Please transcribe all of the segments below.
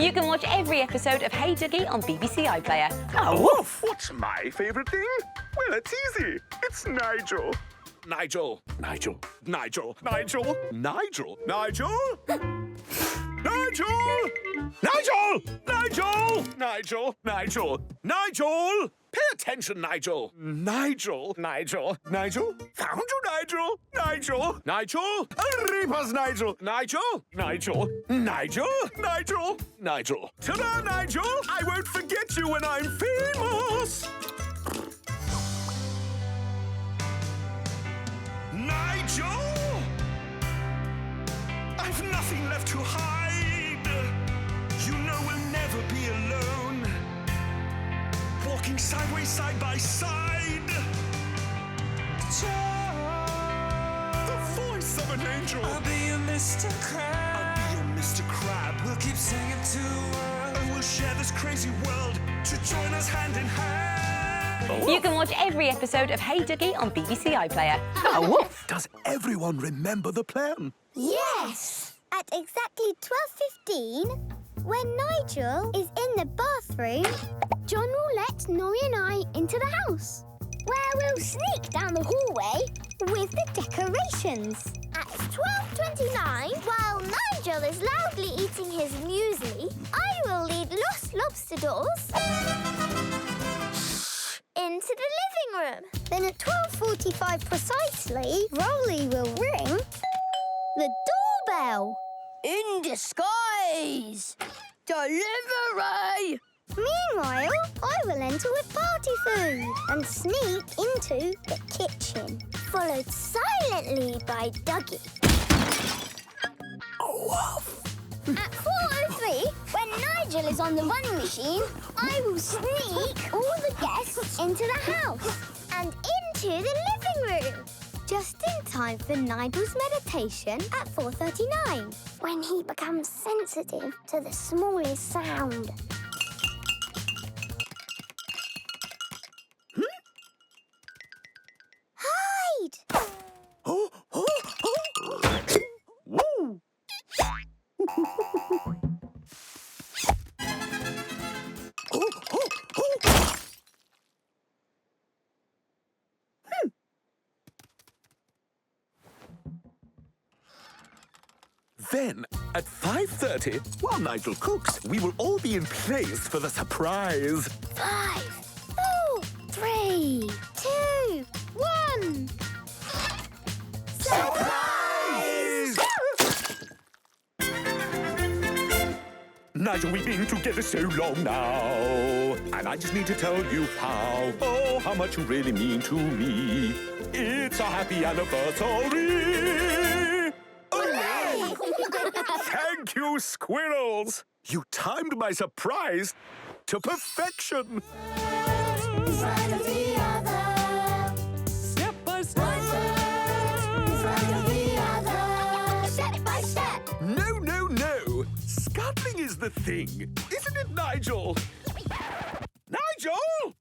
You can watch every episode of Hey Duggee on BBC iPlayer. Oh, woof! What's my favourite thing? Well, it's easy. It's Nigel. Nigel. Nigel. Nigel. Nigel. Nigel. Nigel. Nigel! Nigel! Nigel! Nigel! Nigel! Nigel! Pay attention, Nigel! Nigel! Nigel! Nigel? Found you, Nigel! Nigel! Nigel! A reaper's Nigel! Nigel! Nigel! Nigel! Nigel! Nigel! Ta-da, Nigel! I won't forget you when I'm famous! Nigel! I've nothing left to hide. You know we'll never be alone. Walking sideways, side by side. The voice of an angel. I'll be a Mr. Crab. I'll be a Mr. Crab. We'll keep singing to And we'll share this crazy world to join us hand in hand. You can watch every episode of Hey Duggee on BBC iPlayer. Oh, woof! Does everyone remember the plan? Yes! At exactly 12:15, when Nigel is in the bathroom, John will let Nori and I into the house, where we'll sneak down the hallway with the decorations. At 12:29, while Nigel is loudly eating his muesli, I will lead Lost Lobster Dolls into the living room. Then at 12:45 precisely, Rolly will ring the doorbell. In disguise! Delivery! Meanwhile, I will enter with party food and sneak into the kitchen, followed silently by Duggee. At 4:03, when Nigel is on the running machine, I will sneak all the guests into the house and into the living room. Just in time for Nigel's meditation at 4:39, when he becomes sensitive to the smallest sound. Hide! Woo! Then, at 5:30, while Nigel cooks, we will all be in place for the surprise. 5, 4, 3, 2, 1. Surprise! Nigel, we've been together so long now, and I just need to tell you how. Oh, how much you really mean to me. It's a happy anniversary. Hooray! Thank you, Squirrels. You timed my surprise to perfection. Side of the other. Step by step. Side of the other. Step by step. No, no, no. Scuttling is the thing, isn't it, Nigel? Nigel!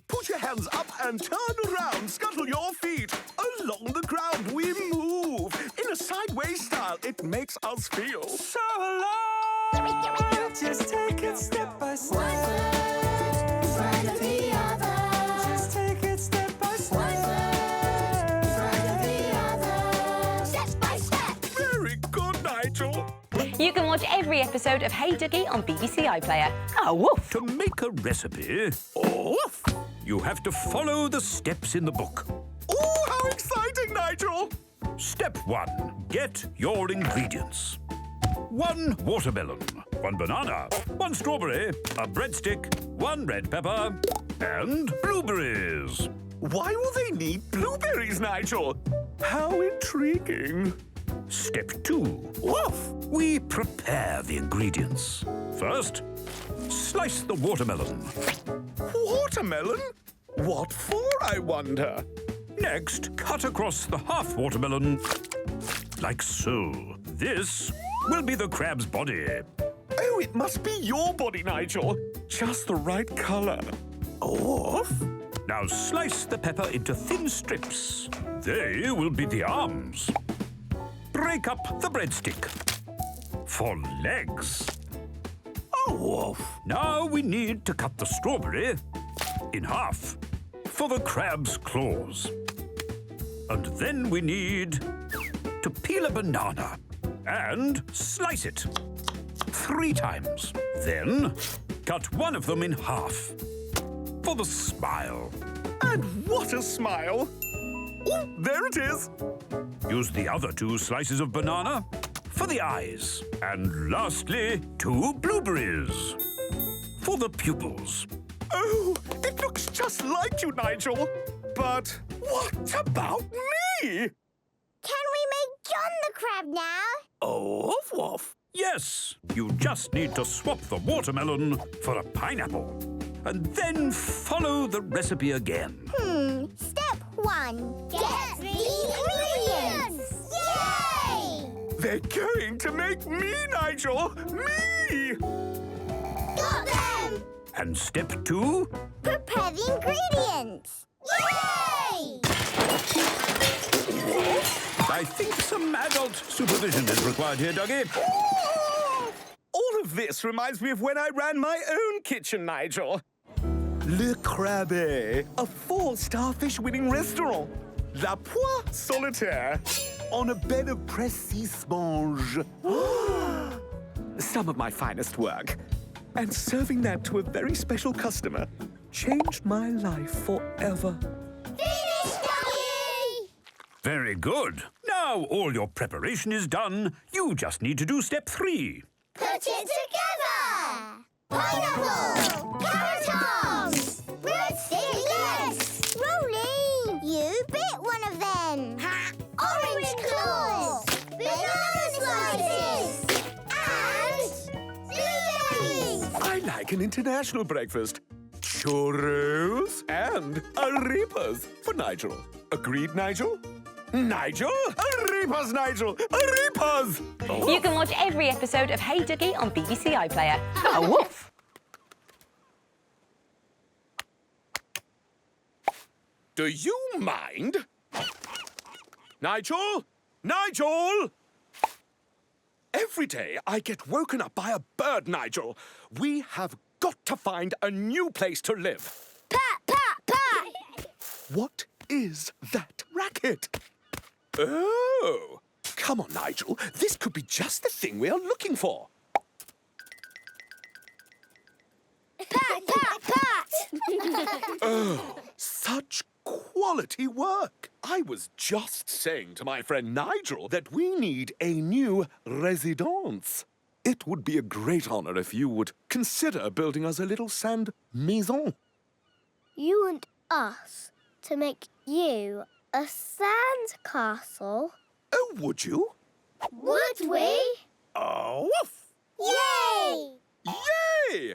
Put your hands up and turn around. Scuttle your feet. Along the ground we move. In a sideways style, it makes us feel so alive. Just take it step by step. Side of the other. Just take it step by step. Side of the other. Step by step. Very good, Nigel. You can watch every episode of Hey Duggee on BBC iPlayer. Oh, woof! To make a recipe, Oof! you have to follow the steps in the book. Oh, how exciting, Nigel! Step 1. Get your ingredients. 1 watermelon, 1 banana, 1 strawberry, a breadstick, 1 red pepper, and blueberries. Why will they need blueberries, Nigel? How intriguing. Step 2. Woof! We prepare the ingredients. First, slice the watermelon. Watermelon? What for, I wonder? Next, cut across the half watermelon, like so. This will be the crab's body. Oh, it must be your body, Nigel. Just the right colour. Oof! Now slice the pepper into thin strips. They will be the arms. Break up the breadstick. For legs, Now we need to cut the strawberry in half for the crab's claws. And then we need to peel a banana and slice it 3 times. Then cut one of them in half for the smile. And what a smile! Oh, there it is! Use the other 2 slices of banana for the eyes. And lastly, 2 blueberries for the pupils. Oh, it looks just like you, Nigel. But what about me? Can we make John the crab now? Oh, woof woof. Yes, you just need to swap the watermelon for a pineapple. And then follow the recipe again. Step 1. Get the ingredients! Yay! They're going to make me, Nigel. Me! Got them! And step 2, Prepare the ingredients! Yay! I think some adult supervision is required here, Duggee. All of this reminds me of when I ran my own kitchen, Nigel. Le Crabbe, a 4-star fish-winning restaurant. La Poire Solitaire, on a bed of précis sponge. Some of my finest work. And serving that to a very special customer changed my life forever. Finish, Duggee! Very good. Now all your preparation is done. You just need to do step 3. Put it together! Pineapple! Carrot tops! Red stick legs! Rolling! You bit one of them! Orange claws! Banana slices! And blueberries! I like an international breakfast. Churros and arepas for Nigel. Agreed, Nigel? Nigel? Arepas, Nigel! Arepas! You can watch every episode of Hey Duggee on BBC iPlayer. Oh, woof! Do you mind? Nigel? Nigel! Every day I get woken up by a bird, Nigel. We have got to find a new place to live. Pat, pat, pat! What is that racket? Oh! Come on, Nigel. This could be just the thing we are looking for. Pat, pat, pat! Oh, such quality work. I was just saying to my friend Nigel that we need a new residence. It would be a great honor if you would consider building us a little sand maison. You want us to make you a sandcastle? Oh, would you? Would we? Oh, woof! Yay! Yay!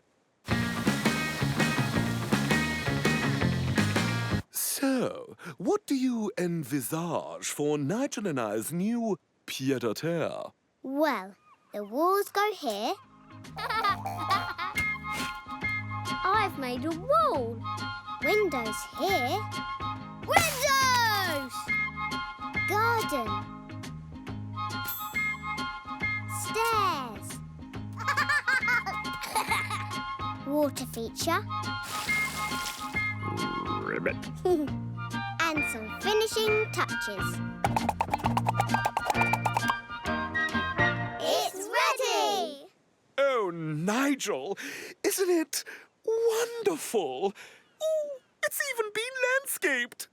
So, what do you envisage for Nigel and I's new pied-à-terre? Well, the walls go here. I've made a wall. Windows here. Windows! Garden. Stairs. Water feature. Ribbit. And some finishing touches. It's ready! Oh, Nigel, isn't it wonderful? Ooh, it's even been landscaped.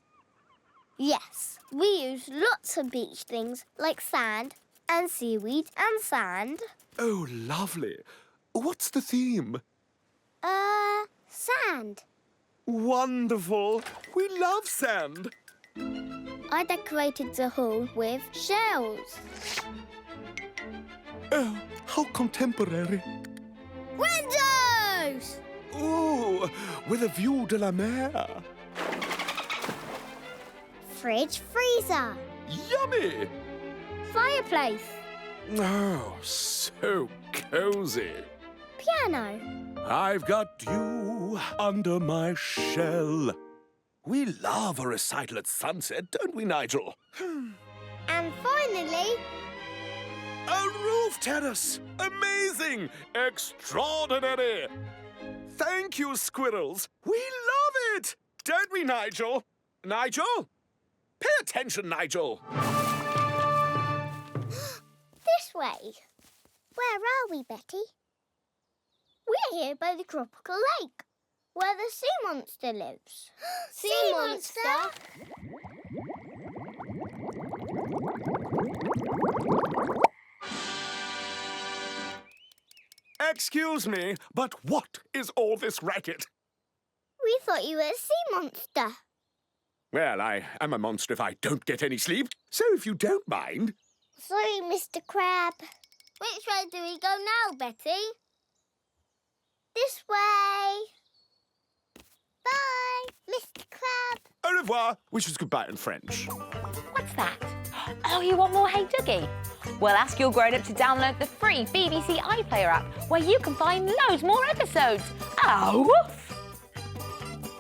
Yes, we use lots of beach things like sand and seaweed and sand. Oh, lovely. What's the theme? Sand. Wonderful. We love sand. I decorated the hall with shells. Oh, how contemporary. Windows! Ooh, with a view de la mer. Fridge, freezer. Yummy. Fireplace. Oh, so cozy. Piano. I've got you under my shell. We love a recital at sunset, don't we, Nigel? And finally, A roof terrace! Amazing! Extraordinary! Thank you, Squirrels. We love it! Don't we, Nigel? Nigel? Pay attention, Nigel. This way. Where are we, Betty? We're here by the tropical lake, where the sea monster lives. Sea monster? Excuse me, but what is all this racket? We thought you were a sea monster. Well, I am a monster if I don't get any sleep, so if you don't mind... Sorry, Mr. Crab. Which way do we go now, Betty? This way. Bye, Mr. Crab. Au revoir, which is goodbye in French. What's that? Oh, you want more Hey Duggee? Well, ask your grown-up to download the free BBC iPlayer app, where you can find loads more episodes. Oh, woof!